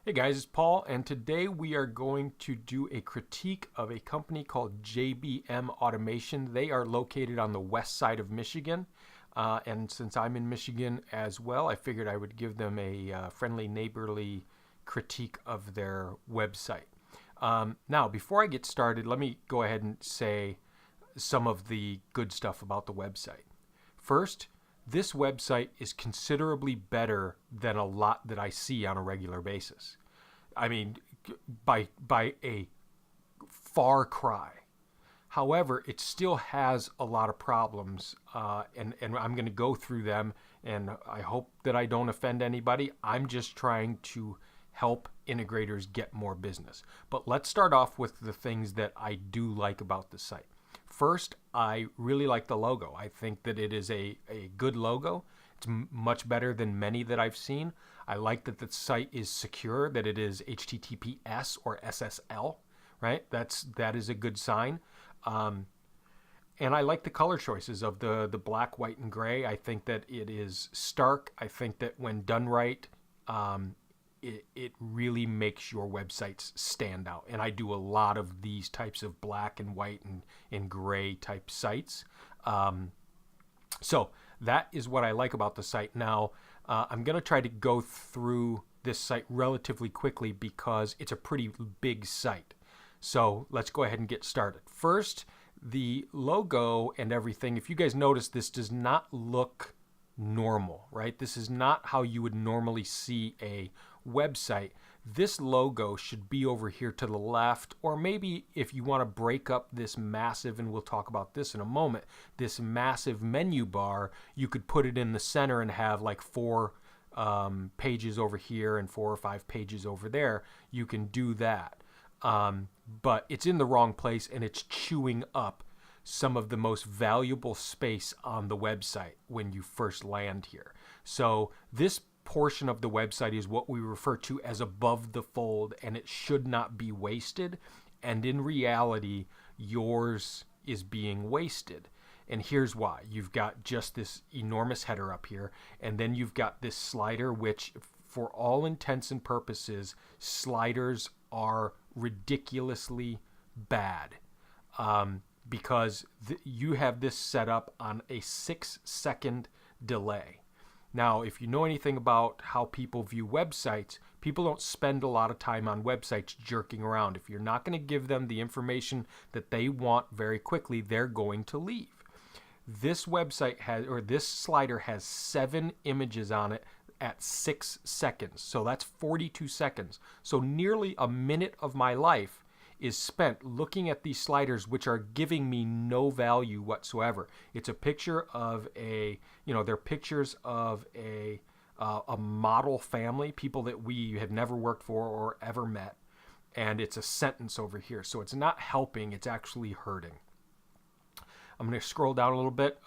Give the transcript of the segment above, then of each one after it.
Hey guys, it's Paul, and today we are going to do a critique of a company called JBM Automation. They are located on the west side of Michigan, and since I'm in Michigan as well, I figured I would give them a friendly, neighborly critique of their website. Now, before I get started, let me go ahead and say some of the good stuff about the website. First, this website is considerably better than a lot that I see on a regular basis. I mean, by a far cry. However, it still has a lot of problems, and I'm going to go through them, and I hope that I don't offend anybody. I'm just trying to help integrators get more business. But let's start off with the things that I do like about the site. First, I really like the logo. I think that it is a good logo. It's much better than many that I've seen. I like that the site is secure, that it is HTTPS or SSL, right? That is a good sign. And I like the color choices of the black, white, and gray. I think that it is stark. I think that when done right, it really makes your websites stand out. And I do a lot of these types of black and white and gray type sites. So that is what I like about the site. Now, I'm going to try to go through this site relatively quickly because it's a pretty big site. So let's go ahead and get started. First, the logo and everything, if you guys notice, this does not look normal, right? This is not how you would normally see a website. This logo should be over here to the left, or maybe if you want to break up this massive, and we'll talk about this in a moment, this massive menu bar, you could put it in the center and have like four pages over here and 4 or 5 pages over there. You can do that. But it's in the wrong place, and it's chewing up some of the most valuable space on the website when you first land here. So this portion of the website is what we refer to as above the fold, and it should not be wasted. And in reality, yours is being wasted. And here's why. You've got just this enormous header up here, and then you've got this slider, which for all intents and purposes, sliders are ridiculously bad. Because you have this set up on a 6-second delay. Now, if you know anything about how people view websites, people don't spend a lot of time on websites jerking around. If you're not going to give them the information that they want very quickly, they're going to leave. This website has, or this slider has 7 images on it at 6 seconds. So that's 42 seconds. So nearly a minute of my life is spent looking at these sliders, which are giving me no value whatsoever. It's a picture of they're pictures of a model family, people that we have never worked for or ever met, and it's a sentence over here. So it's not helping, it's actually hurting. I'm going to scroll down a little bit.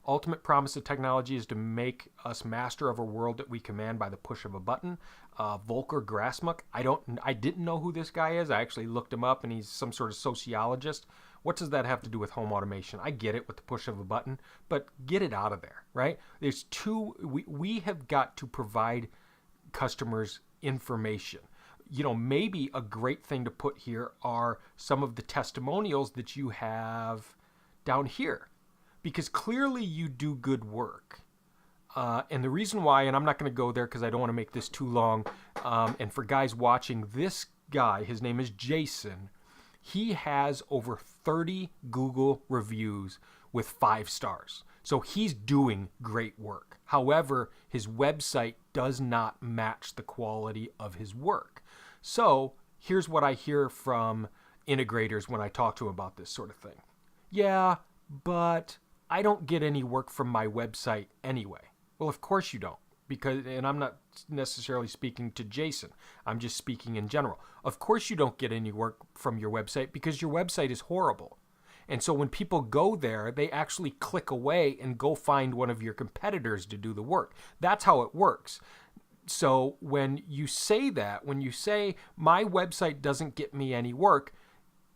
Ultimate promise of technology is to make us master of a world that we command by the push of a button. Volker Grasmuck. I didn't know who this guy is. I actually looked him up, and he's some sort of sociologist. What does that have to do with home automation? I get it with the push of a button, but get it out of there, right? We have got to provide customers information. Maybe a great thing to put here are some of the testimonials that you have down here, because clearly you do good work. And the reason why, and I'm not going to go there because I don't want to make this too long, and for guys watching, this guy, his name is Jason, he has over 30 Google reviews with 5 stars. So he's doing great work. However, his website does not match the quality of his work. So here's what I hear from integrators when I talk to them about this sort of thing. Yeah, but I don't get any work from my website anyway. Well, of course you don't, and I'm not necessarily speaking to Jason. I'm just speaking in general. Of course you don't get any work from your website because your website is horrible. And so when people go there, they actually click away and go find one of your competitors to do the work. That's how it works. So when you say my website doesn't get me any work,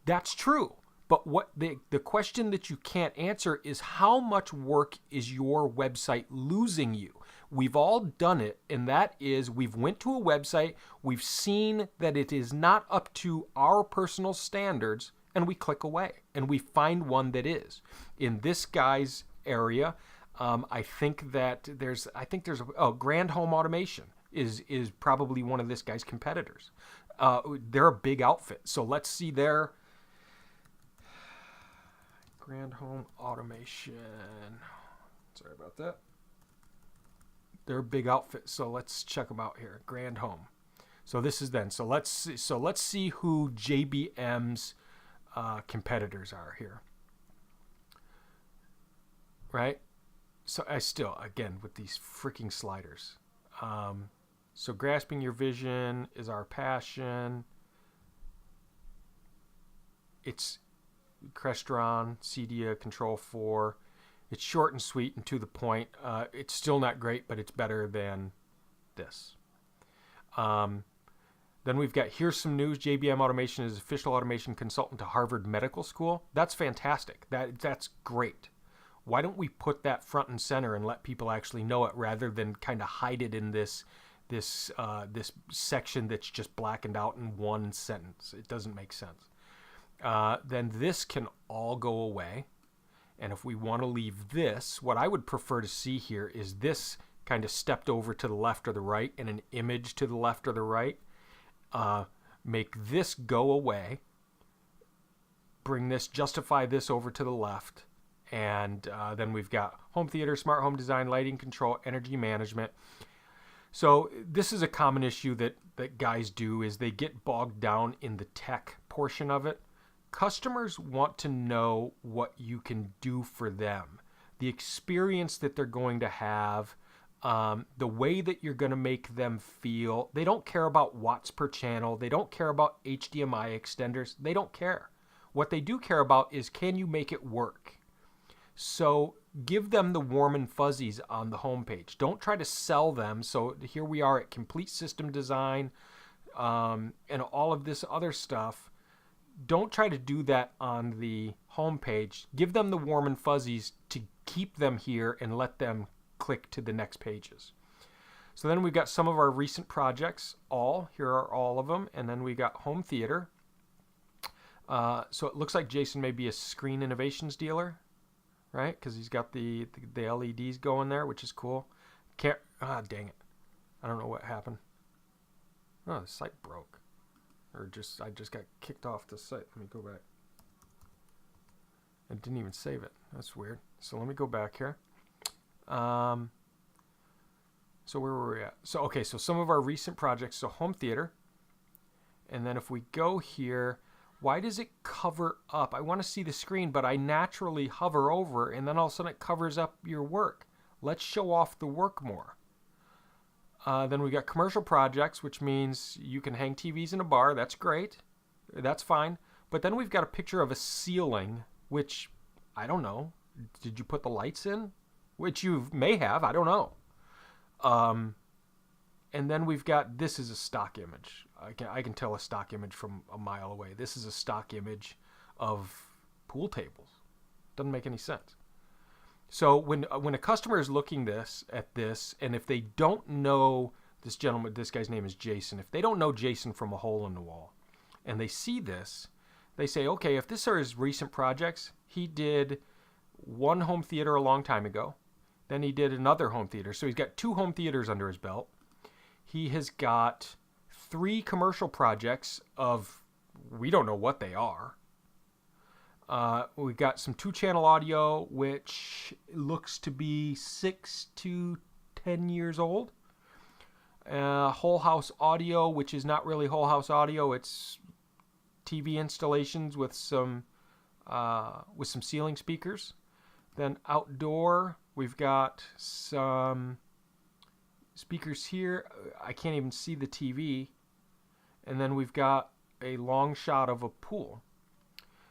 that's true. But what the question that you can't answer is how much work is your website losing you? We've all done it, and that is we've went to a website, we've seen that it is not up to our personal standards, and we click away, and we find one that is. In this guy's area, I think there's Grand Home Automation is probably one of this guy's competitors. They're a big outfit, so let's see their Grand Home Automation. Sorry about that. They're a big outfit, so let's check them out here. Grand Home. So this is them. So let's see who JBM's competitors are here. Right? So I still, again, with these freaking sliders. So grasping your vision is our passion. It's Crestron, Cedia, Control 4. It's short and sweet and to the point. It's still not great, but it's better than this. Then we've got, here's some news. JBM Automation is official automation consultant to Harvard Medical School. That's fantastic. That's great. Why don't we put that front and center and let people actually know it rather than kind of hide it in this section that's just blackened out in one sentence? It doesn't make sense. Then this can all go away. And if we want to leave this, what I would prefer to see here is this kind of stepped over to the left or the right and an image to the left or the right. Make this go away. Bring this, justify this over to the left. And then we've got home theater, smart home design, lighting control, energy management. So this is a common issue that guys do, is they get bogged down in the tech portion of it. Customers want to know what you can do for them, the experience that they're going to have, the way that you're going to make them feel. They don't care about watts per channel. They don't care about HDMI extenders. They don't care. What they do care about is, can you make it work? So give them the warm and fuzzies on the homepage. Don't try to sell them. So here we are at complete system design and all of this other stuff. Don't try to do that on the homepage. Give them the warm and fuzzies to keep them here and let them click to the next pages. So then we've got some of our recent projects. Here are all of them. And then we got home theater. So it looks like Jason may be a Screen Innovations dealer, right? Because he's got the LEDs going there, which is cool. Dang it. I don't know what happened. Oh, the site broke. Or I just got kicked off the site. Let me go back. I didn't even save it. That's weird. So let me go back here. So where were we at? So some of our recent projects. So home theater. And then if we go here, why does it cover up? I want to see the screen, but I naturally hover over, and then all of a sudden it covers up your work. Let's show off the work more. Then we got commercial projects, which means you can hang TVs in a bar. That's great. That's fine. But then we've got a picture of a ceiling, which, I don't know. Did you put the lights in? Which you may have. I don't know. And then we've got, this is a stock image. I can tell a stock image from a mile away. This is a stock image of pool tables. Doesn't make any sense. So when a customer is looking at this, and if they don't know this gentleman, this guy's name is Jason, if they don't know Jason from a hole in the wall, and they see this, they say, okay, if this are his recent projects, he did one home theater a long time ago, then he did another home theater. So he's got 2 home theaters under his belt. He has got 3 commercial projects of, we don't know what they are. We've got some 2-channel audio, which looks to be 6 to 10 years old. Whole house audio, which is not really whole house audio. It's TV installations with some ceiling speakers. Then outdoor, we've got some speakers here. I can't even see the TV. And then we've got a long shot of a pool.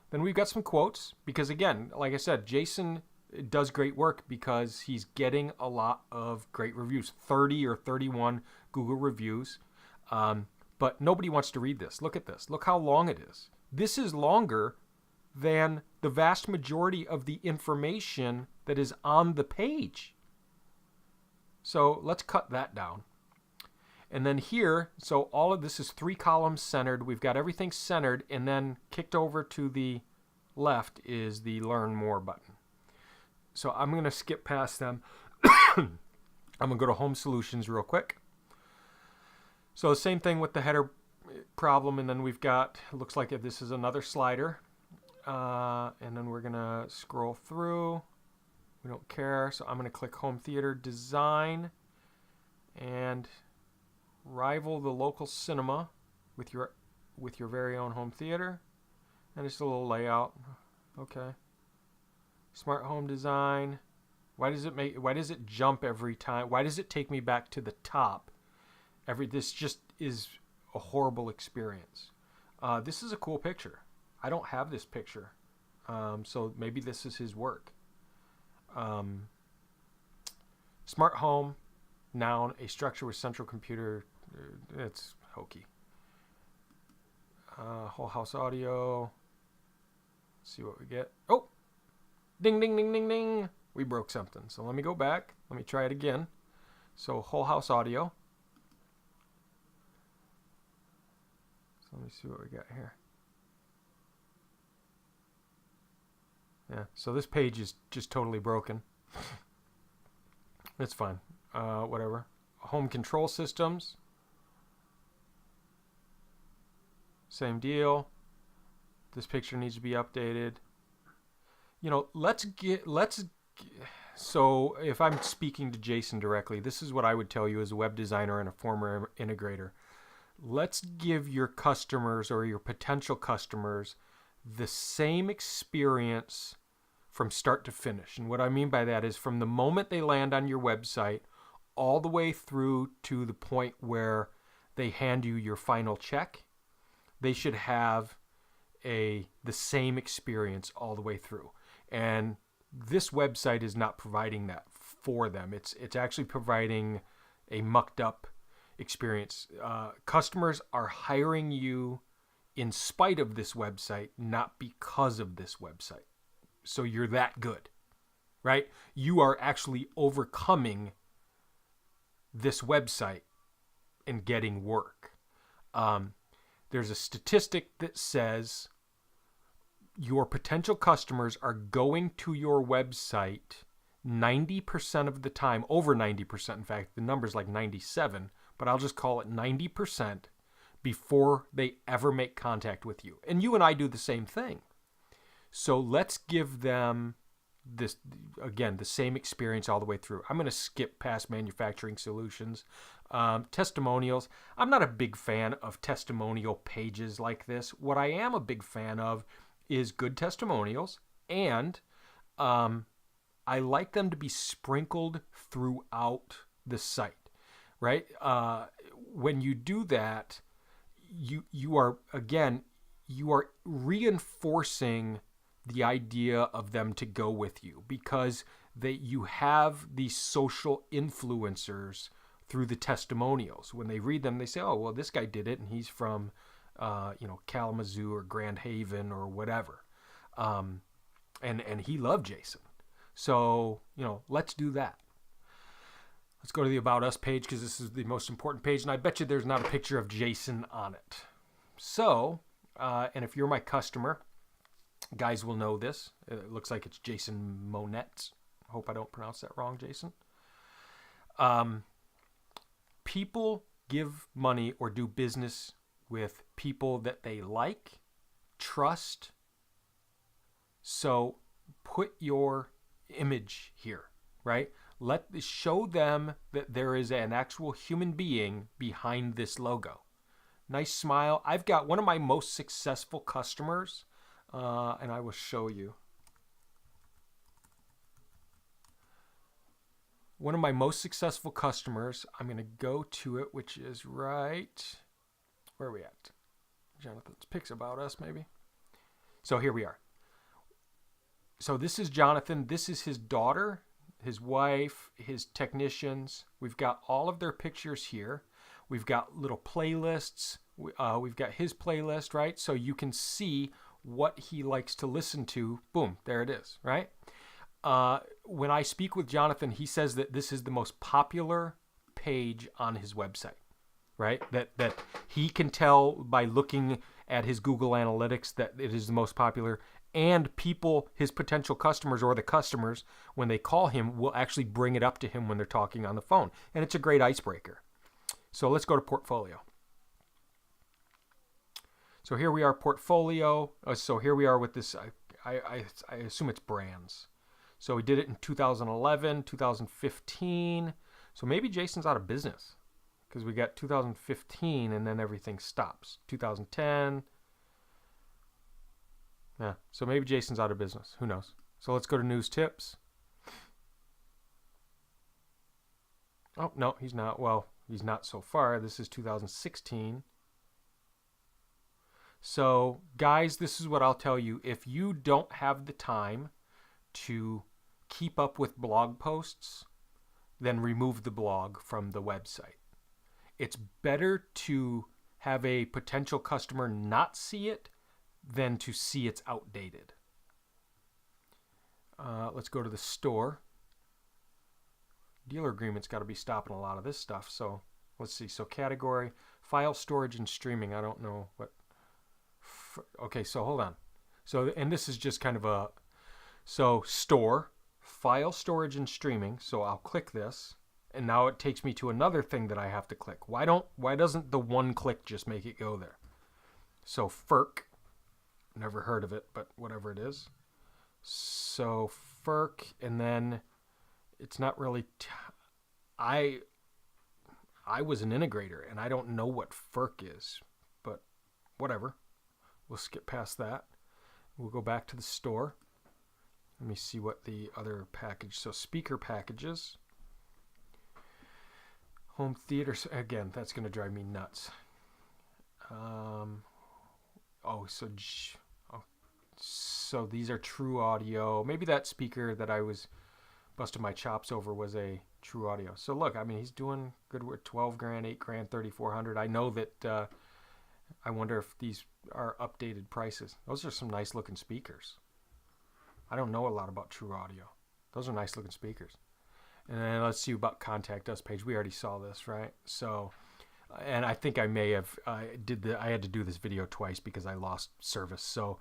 Then we've got some quotes, because again, like I said, Jason does great work because he's getting a lot of great reviews, 30 or 31 Google reviews. But nobody wants to read this. Look at this. Look how long it is. This is longer than the vast majority of the information that is on the page. So let's cut that down. And then here, so all of this is 3 columns centered. We've got everything centered, and then kicked over to the left is the Learn More button. So I'm going to skip past them. I'm going to go to Home Solutions real quick. So the same thing with the header problem, and then we've got, looks like this is another slider. And then we're going to scroll through. We don't care, so I'm going to click Home Theater Design and rival the local cinema with your very own home theater. And just a little layout. Okay. Smart home design. Why does it jump every time? Why does it take me back to the top? This just is a horrible experience. This is a cool picture. I don't have this picture. So maybe this is his work. Smart home, noun, a structure with central computer. It's hokey. Whole house audio. Let's see what we get. Oh! Ding, ding, ding, ding, ding. We broke something. So let me go back. Let me try it again. So whole house audio. So let me see what we got here. Yeah, so this page is just totally broken. It's fine. Whatever. Home control systems. Same deal. This picture needs to be updated. You know, so if I'm speaking to Jason directly, this is what I would tell you as a web designer and a former integrator. Let's give your customers or your potential customers the same experience from start to finish. And what I mean by that is from the moment they land on your website all the way through to the point where they hand you your final check, they should have the same experience all the way through. And this website is not providing that for them. It's actually providing a mucked up experience. Customers are hiring you in spite of this website, not because of this website. So you're that good, right? You are actually overcoming this website and getting work. There's a statistic that says your potential customers are going to your website 90% of the time, over 90%. In fact, the number's like 97, but I'll just call it 90% before they ever make contact with you. And you and I do the same thing. So let's give them this, again, the same experience all the way through. I'm going to skip past manufacturing solutions. Testimonials. I'm not a big fan of testimonial pages like this. What I am a big fan of is good testimonials, and I like them to be sprinkled throughout the site, right? When you do that, you are reinforcing the idea of them to go with you, because you have these social influencers through the testimonials. When they read them, they say, oh, well, this guy did it, and he's from Kalamazoo or Grand Haven or whatever. And he loved Jason. So, let's do that. Let's go to the About Us page, because this is the most important page, and I bet you there's not a picture of Jason on it. So, and if you're my customer, guys will know this. It looks like it's Jason Monette. Hope I don't pronounce that wrong, Jason. People give money or do business with people that they like, trust. So put your image here, right? Show them that there is an actual human being behind this logo. Nice smile. I've got one of my most successful customers, and I will show you. One of my most successful customers, I'm going to go to it, which is right, where are we at? Jonathan's Picks About Us, maybe. So here we are. So this is Jonathan. This is his daughter, his wife, his technicians. We've got all of their pictures here. We've got little playlists. We've got his playlist, right? So you can see what he likes to listen to. Boom, there it is, right? When I speak with Jonathan, he says that this is the most popular page on his website, right? That he can tell by looking at his Google Analytics that it is the most popular, and people, his potential customers or the customers, when they call him, will actually bring it up to him when they're talking on the phone, and it's a great icebreaker. So let's go to portfolio. So here we are, portfolio. So here we are with this. I assume it's brands. So we did it in 2011, 2015. So maybe Jason's out of business because we got 2015 and then everything stops. 2010. Yeah, so maybe Jason's out of business. Who knows? So let's go to news tips. Oh, no, he's not. Well, he's not so far. This is 2016. So, guys, this is what I'll tell you. If you don't have the time to keep up with blog posts, then remove the blog from the website. It's better to have a potential customer not see it than to see it's outdated. Let's go to the store. Dealer agreement's got to be stopping a lot of this stuff. So let's see. So category, file storage and streaming. I don't know what. Okay, so hold on. So, and this is just kind of a, so store, file storage and streaming. So I'll click this, and now it takes me to another thing that I have to click. Why doesn't the one click just make it go there? So FERC, never heard of it, but whatever it is. So FERC, and then it's not really, I was an integrator, and I don't know what FERC is, but whatever. We'll skip past that. We'll go back to the store. Let me see what the other package. So speaker packages. Home theater. Again, that's going to drive me nuts. So these are True Audio. Maybe that speaker that I was busting my chops over was a True Audio. So look, I mean, he's doing good with 12 grand, 8 grand, 3,400. I know that, I wonder if these are updated prices. Those are some nice looking speakers. I don't know a lot about True Audio. Those are nice looking speakers. And then let's see about contact us page. We already saw this, right? So, and I think I may have, I had to do this video twice because I lost service. So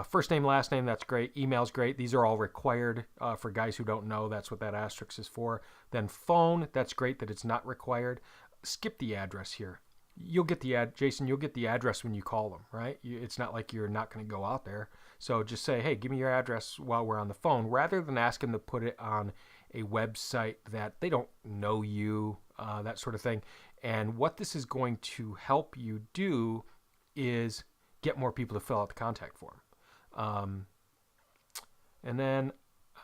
first name, last name, that's great. Email's great. These are all required for guys who don't know. That's what that asterisk is for. Then phone, that's great that it's not required. Skip the address here. You'll get the Jason, you'll get the address when you call them, right? It's not like you're not going to go out there. So just say, hey, give me your address while we're on the phone, rather than ask them to put it on a website that they don't know you, that sort of thing. And what this is going to help you do is get more people to fill out the contact form. And then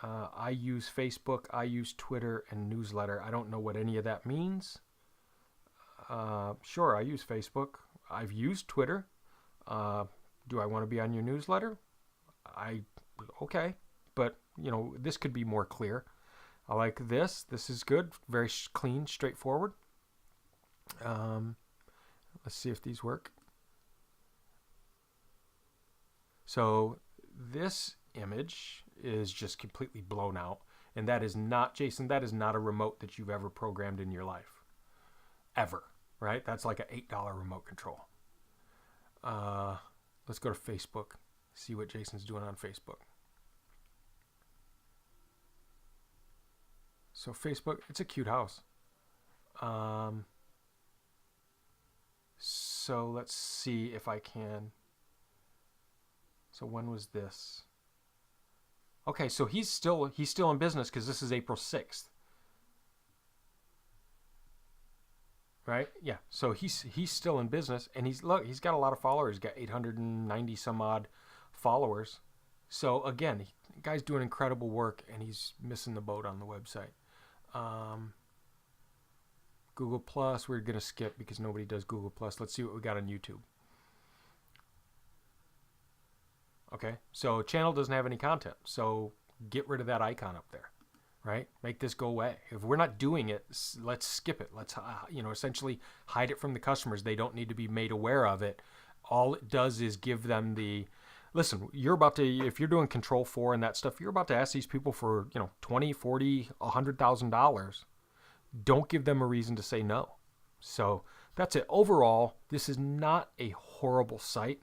I use Facebook, I use Twitter, and newsletter. I don't know what any of that means. Sure, I use Facebook. I've used Twitter. Do I want to be on your newsletter? Okay, but you know, this could be more clear. I like this. This is good. Very clean, straightforward. Let's see if these work. So this image is just completely blown out, and that is not, Jason, that is not a remote that you've ever programmed in your life. Ever. Right? That's like an $8 remote control. Let's go to Facebook. See what Jason's doing on Facebook. So Facebook, it's a cute house. So let's see if I can. So when was this? Okay, so he's still in business because this is April 6th. Right? Yeah. So he's still in business, and he's got a lot of followers. He's got 890 some odd followers. So again, the guy's doing incredible work, and he's missing the boat on the website. Google Plus, we're gonna skip because nobody does Google Plus. Let's see what we got on YouTube. Okay. So channel doesn't have any content. So get rid of that icon up there. Right? Make this go away. If we're not doing it, let's skip it. Let's, essentially hide it from the customers. They don't need to be made aware of it. All it does is give them the listen, you're about to, if you're doing Control 4 and that stuff, you're about to ask these people for, 20, 40, $100,000. Don't give them a reason to say no. So that's it. Overall, this is not a horrible site,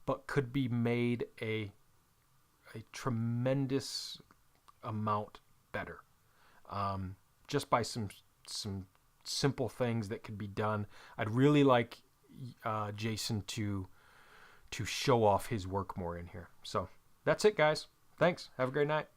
but could be made a tremendous amount better, just by some simple things that could be done. I'd really like Jason to show off his work more in here. So that's it, guys. Thanks. Have a great night.